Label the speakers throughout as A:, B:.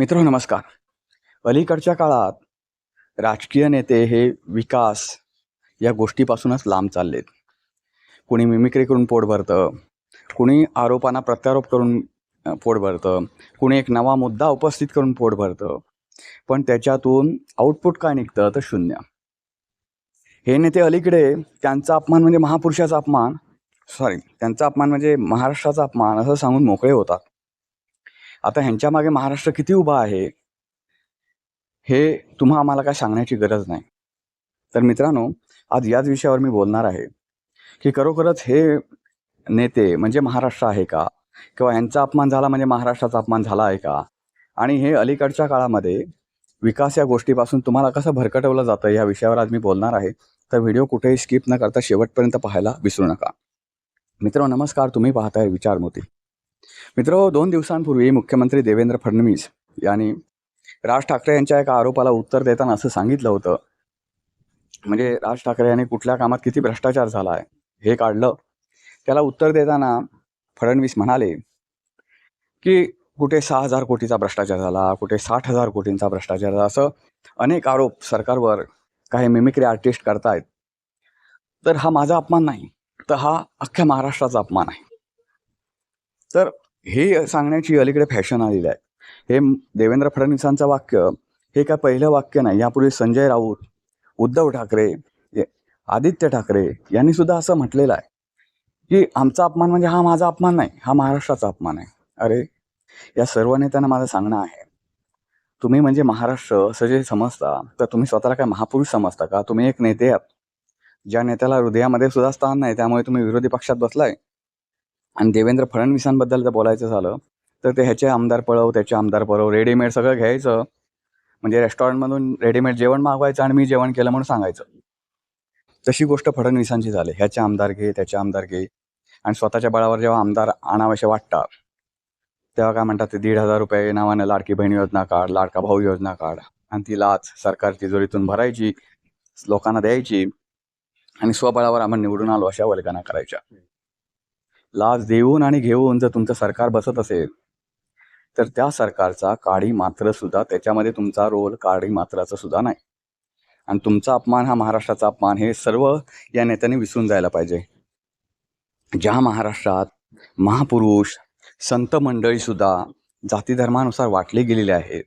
A: मित्र नमस्कार. अलीकडच्या काळात राजकीय नेते हे विकास या गोष्टीपासूनच लांब चाललेत. कुणी मिमिक्री करून पोट भरतं, कुणी आरोपांना प्रत्यारोप करून पोट भरतं, कुणी एक नवा मुद्दा उपस्थित करून पोट भरतं. पण त्याच्यातून आउटपुट काय निघतं तर शून्य. हे नेते अलीकडे त्यांचा अपमान म्हणजे महापुरुषाचा अपमान, त्यांचा अपमान म्हणजे महाराष्ट्राचा अपमान असं सांगून मोकळे होतात. आता ह्यांच्या मागे महाराष्ट्र किती उभा आहे हे आम्हाला काय सांगण्याची गरज नाही. तर मित्रांनो, आज याच विषयावर मी बोलणार आहे की खरोखरच हे नेते म्हणजे महाराष्ट्र आहे का, किंवा यांचा अपमान झाला म्हणजे महाराष्ट्राचा अपमान झाला आहे का, आणि हे अलीकडच्या काळामध्ये विकास या गोष्टीपासून तुम्हाला कसं भरकटवलं जातं या विषयावर आज मी बोलणार आहे. तर व्हिडिओ कुठेही स्किप न करता शेवटपर्यंत पाहायला विसरू नका. मित्र नमस्कार, तुम्ही पाहताय विचारमोती. मित्र, 2 दिवसांपूर्वी मुख्यमंत्री देवेंद्र फडणवीस यांनी राज ठाकरे यांच्या एका आरोपाला उत्तर देताना असं सांगितलं होतं, म्हणजे राज ठाकरे यांनी कुठल्या कामात किती भ्रष्टाचार झाला आहे हे काढलं. त्याला उत्तर देताना फडणवीस म्हणाले की कुठे 6,000 कोटीचा भ्रष्टाचार झाला, कुठे 60,000 कोटींचा भ्रष्टाचार झाला, असं अनेक आरोप सरकारवर काही मिमिक्री आर्टिस्ट करतायत. तर हा माझा अपमान नाही, तर हा अख्ख्या महाराष्ट्राचा अपमान आहे. तर हे सांगण्याची अलीकडे फॅशन आलेली आहे. हे देवेंद्र फडणवीसांचं वाक्य हे काय पहिलं वाक्य नाही. यापूर्वी संजय राऊत, उद्धव ठाकरे, आदित्य ठाकरे यांनी सुद्धा असं म्हटलेलं आहे की आमचा अपमान म्हणजे हा माझा अपमान नाही, हा महाराष्ट्राचा अपमान आहे. अरे, या सर्व नेत्यांना माझं सांगणं आहे, तुम्ही म्हणजे महाराष्ट्र असं जे समजता, तर तुम्ही स्वतःला काय महापुरुष समजता का? तुम्ही एक नेते आहात, ज्या नेत्याला हृदयामध्ये सुद्धा स्थान नाही, त्यामुळे तुम्ही विरोधी पक्षात बसलाय. आणि देवेंद्र फडणवीसांबद्दल जर बोलायचं झालं तर ते ह्याचे आमदार पळव, त्याचे आमदार पळव, रेडीमेड सगळं घ्यायचं, म्हणजे रेस्टॉरंटमधून रेडीमेड जेवण मागवायचं आणि मी जेवण केलं म्हणून सांगायचं. तशी गोष्ट फडणवीसांची झाली. ह्याचे आमदार घे, त्याचे आमदार घे, आणि स्वतःच्या बळावर जेव्हा आमदार आणावेसे वाटतात तेव्हा काय म्हणतात, ते 1,500 रुपये नावानं लाडकी बहीण योजना काढ, लाडका भाऊ योजना काढ, आणि ती लाच सरकार तिजोरीतून भरायची, लोकांना द्यायची, आणि स्वबळावर आम्ही निवडून आलो अशा वल्गना करायच्या. लाच देऊन आणि घेऊन जर तुमचं सरकार बसत असेल तर त्या सरकारचा काडी मात्र सुद्धा, त्याच्यामध्ये तुमचा रोल काडी मात्राचा सुद्धा नाही. आणि तुमचा अपमान हा महाराष्ट्राचा अपमान, हे सर्व या नेत्यांनी विसरून जायला पाहिजे. ज्या महाराष्ट्रात महापुरुष, संत मंडळी सुद्धा जाती धर्मानुसार वाटले गेलेले आहेत,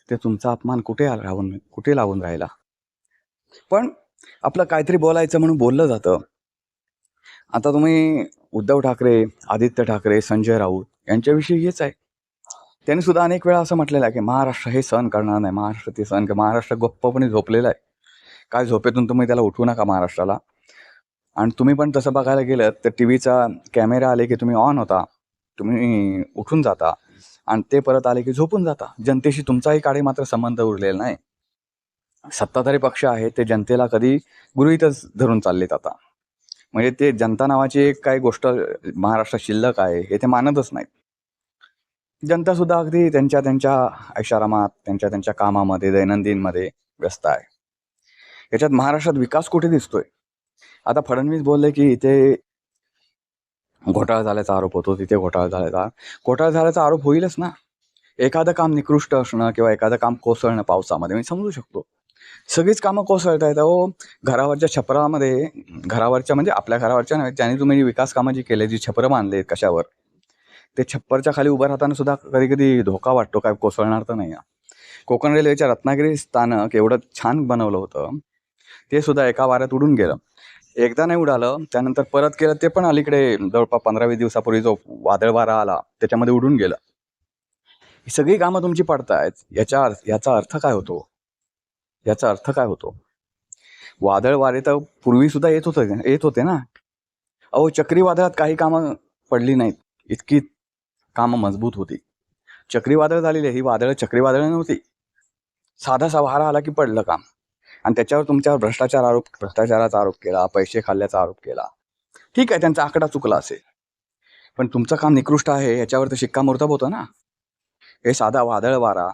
A: ते तुमचा अपमान कुठे लावून राहिला. पण आपलं काहीतरी बोलायचं म्हणून बोललं जातं. आता तुम्ही उद्धव ठाकरे, आदित्य ठाकरे, संजय राऊत यांच्याविषयी हेच आहे. त्यांनी सुद्धा अनेक वेळा असं म्हटलेलं आहे की महाराष्ट्र हे सहन करणार नाही, महाराष्ट्र ते सहन कर, महाराष्ट्र गप्पपणे झोपलेला आहे. काय झोपेतून तुम्ही त्याला उठवू नका महाराष्ट्राला. आणि तुम्ही पण तसं बघायला गेलं तर टीव्हीचा कॅमेरा आले की तुम्ही ऑन होता, तुम्ही उठून जाता, आणि ते परत आले की झोपून जाता. जनतेशी तुमचाही काडी मात्र संबंध उरलेला नाही. सत्ताधारी पक्ष आहे ते जनतेला कधी गृहीतच धरून चाललेत आता. म्हणजे ते जनता नावाची एक काही गोष्ट महाराष्ट्रात शिल्लक आहे हे ते मानतच नाहीत. जनता सुद्धा अगदी त्यांच्या त्यांच्या ऐशारामात, त्यांच्या त्यांच्या कामामध्ये, दैनंदिनमध्ये व्यस्त आहे. याच्यात महाराष्ट्रात विकास कुठे दिसतोय? आता फडणवीस बोलले की इथे घोटाळा झाल्याचा आरोप होतो, तिथे घोटाळा झाल्याचा आरोप होईलच ना. एखादं काम निकृष्ट असणं किंवा एखादं काम कोसळणं पावसामध्ये मी समजू शकतो. सगळीच कामं कोसळत आहेत. घरावरच्या छपरामध्ये, घरावरच्या म्हणजे आपल्या घरावरच्या नाही, ज्याने तुम्ही विकास कामं जी केले, जी छपरं बांधले कशावर, ते छप्परच्या खाली उभं राहताना सुद्धा कधी कधी धोका वाटतो, काय कोसळणार तर नाही. कोकण रेल्वेच्या रत्नागिरी स्थानक एवढं छान बनवलं होतं, ते सुद्धा एका वाऱ्यात उडून गेलं. एकदा नाही उडालं, त्यानंतर परत केलं, ते पण अलीकडे जवळपास 15-20 दिवसापूर्वी जो वादळ वारा आला त्याच्यामध्ये उडून गेलं. ही सगळी कामं तुमची पडतायत. याचा अर्थ काय होतो? वादळ वारे तर पूर्वी सुद्धा येत होते ना. चक्रीवादळात काही कामं पडली नाहीत, इतकी कामं मजबूत होती. चक्रीवादळ झालेली, ही वादळ चक्रीवादळ नव्हती. साधासा वारा आला की पडलं काम, आणि त्याच्यावर तुमच्यावर भ्रष्टाचाराचा आरोप केला, पैसे खाल्ल्याचा आरोप केला. ठीक आहे, त्यांचा आकडा चुकला असेल, पण तुमचं काम निकृष्ट आहे याच्यावर तर शिक्कामोर्तब होतं ना. हे साधा वादळ वारा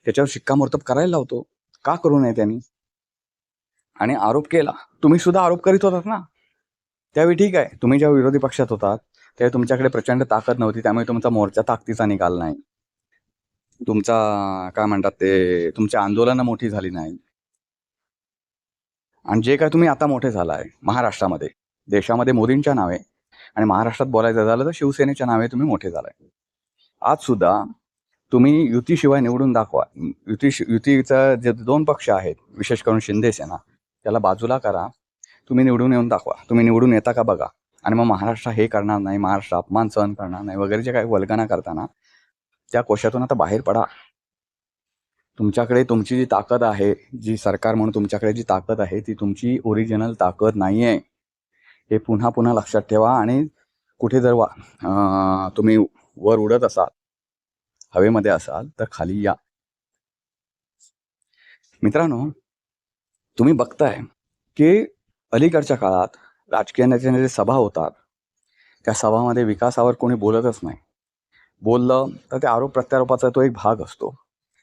A: त्याच्यावर शिक्कामोर्तब करायला लावतो, का करू नये त्यांनी? आणि आरोप केला, तुम्ही सुद्धा आरोप करीत होतात ना त्यावेळी. ठीक आहे, तुम्ही जेव्हा विरोधी पक्षात होतात तेव्हा तुमच्याकडे प्रचंड ताकद नव्हती, त्यामुळे तुमचा मोर्चा ताकदीचा निघाला नाही. तुमचा काय म्हणतात ते तुमची आंदोलनं मोठी झाली नाही. आणि जे काय तुम्ही आता मोठे झालाय महाराष्ट्रामध्ये, देशामध्ये मोदींच्या नावे आणि महाराष्ट्रात बोलायचं झालं तर शिवसेनेच्या नावे तुम्ही मोठे झालाय. आज सुद्धा तुम्ही युतीशिवाय निवडून दाखवा. युतीचा जे 2 पक्ष आहेत, विशेष करून शिंदे सेना, त्याला बाजूला करा. तुम्ही निवडून येऊन दाखवा. तुम्ही निवडून येता का बघा. आणि मग महाराष्ट्र हे करणार नाही, महाराष्ट्र अपमान सहन करणार नाही वगैरे जे काही वल्गना करताना, त्या कोशातून आता बाहेर पडा. तुमच्याकडे तुमची जी ताकद आहे, जी सरकार म्हणून तुमच्याकडे जी ताकद आहे, ती तुमची ओरिजिनल ताकद नाही आहे. हे पुन्हा पुन्हा लक्षात ठेवा. आणि कुठे जर तुम्ही वर उडत असाल, हवेमध्ये असाल, तर खाली या. मित्रांनो, तुम्ही बघताय की अलीकडच्या काळात राजकीय नेत्यांच्या जे सभा होतात, त्या सभामध्ये विकासावर कोणी बोलतच नाही. बोललं तर ते आरोप प्रत्यारोपाचा तो एक भाग असतो.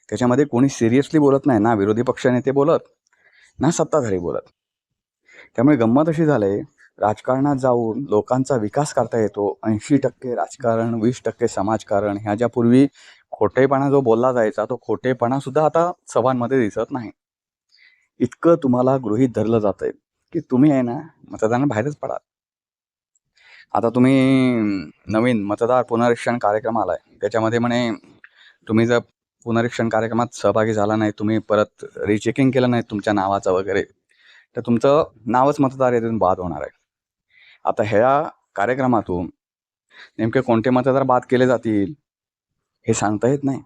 A: त्याच्यामध्ये कोणी सिरियसली बोलत नाही, ना विरोधी पक्षनेते बोलत, ना सत्ताधारी बोलत. त्यामुळे गंमत अशी झाली, राजकारणात जाऊन लोकांचा विकास करता येतो. 80% राजकारण, 20% समाजकारण. ह्या ज्या पूर्वी खोटेपणा जो बोलला जायचा, तो खोटेपणा सुद्धा आता सभांमध्ये दिसत नाही. इतकं तुम्हाला गृहीत धरलं जातंय की तुम्ही आहे ना मतदाना बाहेरच पडा. आता तुम्ही नवीन मतदार पुनरीक्षण कार्यक्रम आलाय, त्याच्यामध्ये म्हणे तुम्ही जर पुनरीक्षण कार्यक्रमात सहभागी झाला नाही, तुम्ही परत रिचेकिंग केलं नाही तुमच्या नावाचं वगैरे, तर तुमचं नावच मतदार यादीतून बाद होणार आहे. आता ह्या कार्यक्रमातून नेमके कोणते मतदार बाद केले जातील हे सांगता येत नाही.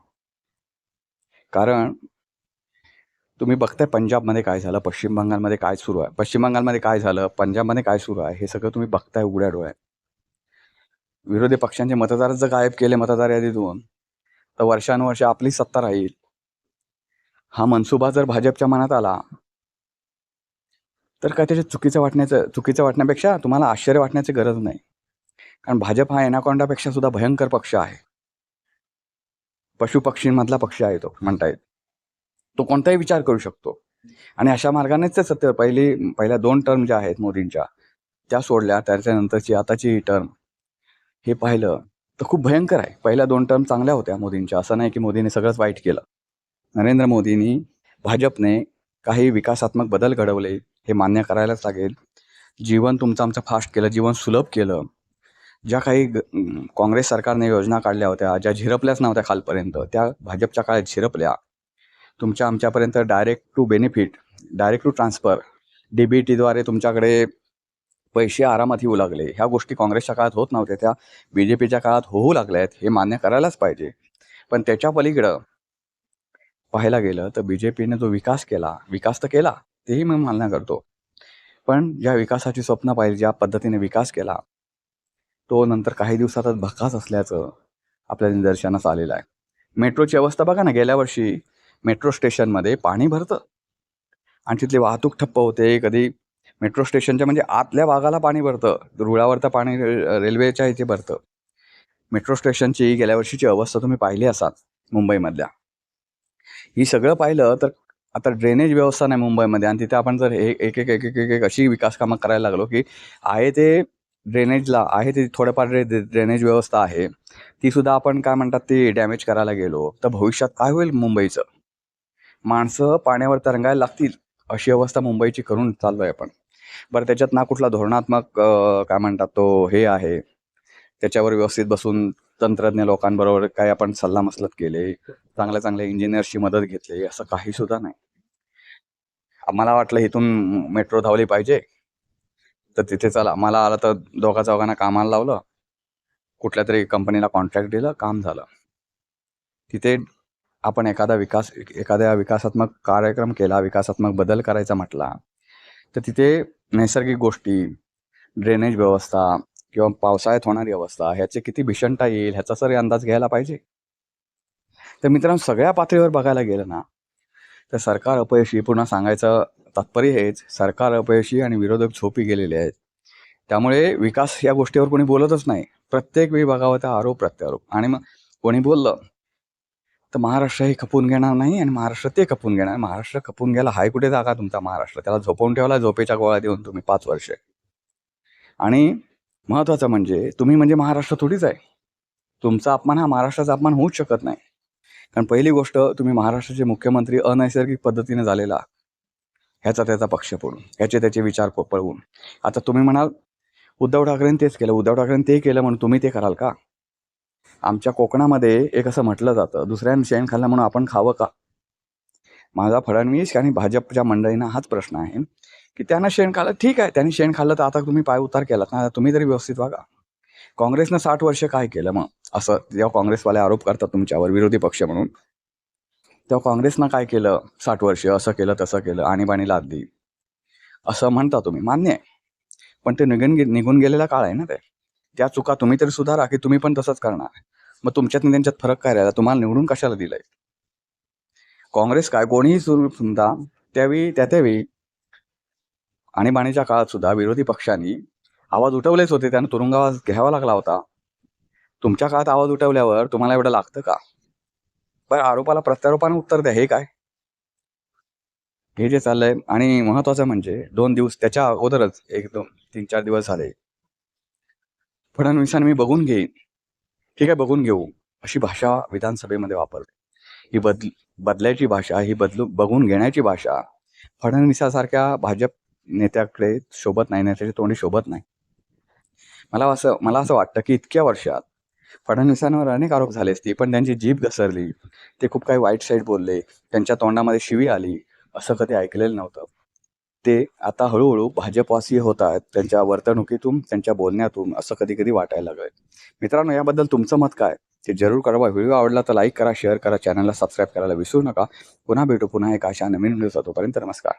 A: कारण तुम्ही बघताय पंजाबमध्ये काय झालं, पश्चिम बंगालमध्ये काय सुरू आहे, पश्चिम बंगालमध्ये काय झालं, पंजाबमध्ये काय सुरू आहे, हे सगळं तुम्ही बघताय उघड्या डोळ्यात. विरोधी पक्षांचे मतदार जर गायब केले मतदार यादीतून, तर वर्षानुवर्ष आपली सत्ता राहील. हा मनसुबा जर भाजपच्या मनात आला, तर काय त्याच्यात चुकीचं वाटण्यापेक्षा तुम्हाला आश्चर्य वाटण्याची गरज नाही. कारण भाजप हा एनाकोंडापेक्षा सुद्धा भयंकर पक्ष आहे. पशुपक्षींमधला पक्ष आहे तो म्हणता येईल. तो कोणताही विचार करू शकतो. आणि अशा मार्गानेच ते सत्य पहिल्या 2 टर्म ज्या आहेत मोदींच्या, त्या सोडल्या. त्याच्यानंतरची आताची टर्म हे पाहिलं तर खूप भयंकर आहे. पहिल्या 2 टर्म चांगल्या होत्या मोदींच्या. असं नाही की मोदींनी सगळंच वाईट केलं. नरेंद्र मोदींनी, भाजपने काही विकासात्मक बदल घडवले, हे मान्य करायलाच लागेल. जीवन तुमचं आमचं फास्ट केलं, जीवन सुलभ केलं. ज्या काही काँग्रेस सरकारने योजना काढल्या होत्या, ज्या झिरपल्याच नव्हत्या खालपर्यंत, त्या भाजपच्या काळात झिरपल्या. तुमच्या आमच्यापर्यंत direct to benefit, direct to transfer, DBTद्वारे तुमच्याकडे पैसे आरामात येऊ लागले. ह्या गोष्टी काँग्रेसच्या काळात होत नव्हत्या, त्या BJPच्या काळात होऊ लागल्या आहेत. हे मान्य करायलाच पाहिजे. पण त्याच्या पलीकडं पाहायला गेलं तर BJPने जो विकास तर केला, तेही मी मान्य करतो. पण ज्या विकासाची स्वप्न पाहिली, ज्या पद्धतीने विकास केला, तो नंतर काही दिवसातच भकास असल्याचं आपल्या निदर्शनास आलेलं आहे. मेट्रोची अवस्था बघा ना, गेल्या वर्षी मेट्रो स्टेशनमध्ये पाणी भरतं आणि तिथली वाहतूक ठप्प होते. कधी मेट्रो स्टेशनच्या म्हणजे आतल्या भागाला पाणी भरतं, रुळावरचं पाणी रेल्वेच्या इथे भरतं. मेट्रो स्टेशनची गेल्या वर्षीची अवस्था तुम्ही पाहिली असाल मुंबईमधल्या. ही सगळं पाहिलं तर आता ड्रेनेज व्यवस्था नाही मुंबईमध्ये, आणि तिथे आपण जर एक एक एक एक एक एक अशी विकास कामं करायला लागलो की आहे ते ते थोडंफार ड्रेनेज व्यवस्था आहे, ती सुद्धा आपण काय म्हणतात ती डॅमेज करायला गेलो, तर भविष्यात काय होईल मुंबईचं? माणसं पाण्यावर तरंगायला लागतील, अशी अवस्था मुंबईची करून चाललोय आपण. बरं, त्याच्यात ना कुठला धोरणात्मक काय म्हणतात तो हे आहे, त्याच्यावर व्यवस्थित बसून तंत्रज्ञ लोकांबरोबर काय आपण सल्लामसलत केले, चांगल्या इंजिनियर्सची मदत घेतली, असं काही सुद्धा नाही. आम्हाला वाटलं इथून मेट्रो धावली पाहिजे, तर तिथे चला, मला आलं तर दोघा चौघांना कामाला लावलं, कुठल्या तरी कंपनीला कॉन्ट्रॅक्ट दिलं, काम झालं. तिथे आपण एखाद्या विकासात्मक कार्यक्रम केला, विकासात्मक बदल करायचा म्हटला, तर तिथे नैसर्गिक गोष्टी, ड्रेनेज व्यवस्था किंवा पावसाळ्यात होणारी अवस्था, ह्याचे किती भीषणता येईल ह्याचा सर अंदाज घ्यायला पाहिजे. तर मित्रांनो, सगळ्या पातळीवर बघायला गेलं ना, तर सरकार अपयशी, पुन्हा सांगायचं तात्पर्य हेच, सरकार अपयशी आणि विरोधक झोपी गेलेले आहेत. त्यामुळे विकास या गोष्टीवर कोणी बोलतच नाही. प्रत्येक वेळी बघावं त्या आरोप प्रत्यारोप. आणि मग कोणी बोललं तर महाराष्ट्र हे खपून घेणार नाही आणि महाराष्ट्र ते खपून घेणार. महाराष्ट्र खपून घ्यायला हाय कुठे जागा तुमचा महाराष्ट्र? त्याला झोपवून ठेवला झोपेच्या गोळ्या देऊन तुम्ही 5 वर्षे. आणि महत्त्वाचं म्हणजे तुम्ही म्हणजे महाराष्ट्र थोडीच आहे. तुमचा अपमान हा महाराष्ट्राचा अपमान होऊच शकत नाही. कारण पहिली गोष्ट, तुम्ही महाराष्ट्राचे मुख्यमंत्री अनैसर्गिक पद्धतीने झालेला, ह्याचा त्याचा पक्ष पडून, ह्याचे त्याचे विचार पळवून. आता तुम्ही म्हणाल उद्धव ठाकरेंनी तेच केलं, उद्धव ठाकरेंनी ते केलं म्हणून तुम्ही ते कराल का? आमच्या कोकणामध्ये एक असं म्हटलं जातं, दुसऱ्यानं शेण खाल्लं म्हणून आपण खावं का? माझा फडणवीस आणि भाजपच्या मंडळींना हाच प्रश्न आहे की त्यांना शेण खाल्लं, ठीक आहे, त्यांनी शेण खाल्लं तर आता तुम्ही पाय उतार केलात ना, तुम्ही तरी व्यवस्थित वागा. काँग्रेसनं 60 वर्ष काय केलं मग? असं जेव्हा काँग्रेसवाले आरोप करतात तुमच्यावर विरोधी पक्ष म्हणून, तेव्हा काँग्रेसनं काय केलं? 60 वर्ष असं केलं तसं केलं, आणीबाणी लादली असं म्हणता तुम्ही, मान्य आहे. पण ते निघून गेलेला काळ आहे ना ते. त्या चुका तुम्ही तरी सुधारा की तुम्ही पण तसंच करणार? मग तुमच्यात आणि त्यांच्यात फरक काय राहिला? तुम्हाला निवडून कशाला दिलंय? काँग्रेस काय कोणीही सुद्धा त्यावेळी आणीबाणीच्या काळात सुद्धा विरोधी पक्षांनी आवाज उठवलेच होते, त्यांना तुरुंगवास घ्यावा लागला होता. तुमच्या काळात आवाज उठवल्यावर तुम्हाला एवढं लागतं का? पण आरोपाला प्रत्यारोपाने उत्तर द्या, हे काय? हे जे चाललंय. आणि महत्वाचं म्हणजे 2 दिवस त्याच्या अगोदरच 1-2-3-4 दिवस झाले, फडणवीसांनी मी बघून घेईन, ठीक आहे बघून घेऊ, अशी भाषा विधानसभेमध्ये वापरते. ही बदलायची भाषा, ही बघून घेण्याची भाषा फडणवीसासारख्या भाजप नेत्याकडे शोभत नाही, नेत्याच्या तोंडी शोभत नाही. मला असं वाटतं की इतक्या वर्षात फडणवीसांवर अनेक आरोप झाले असते, पण त्यांची जीभ घसरली, ते खूप काही वाईट साईड बोलले, त्यांच्या तोंडामध्ये शिवी आली, असं कधी ऐकलेलं नव्हतं. ते आता हळूहळू भाजपवासी होत आहेत, त्यांच्या वर्तणुकीतून, त्यांच्या बोलण्यातून असं कधी कधी वाटायला लागलंय. मित्रांनो, याबद्दल तुमचं मत काय ते जरूर कळवा. व्हिडिओ आवडला तर लाईक करा, शेअर करा, चॅनलला सबस्क्राईब करायला विसरू नका. पुन्हा भेटू पुन्हा एका अशा नवीन व्हिडिओ. तोपर्यंत नमस्कार.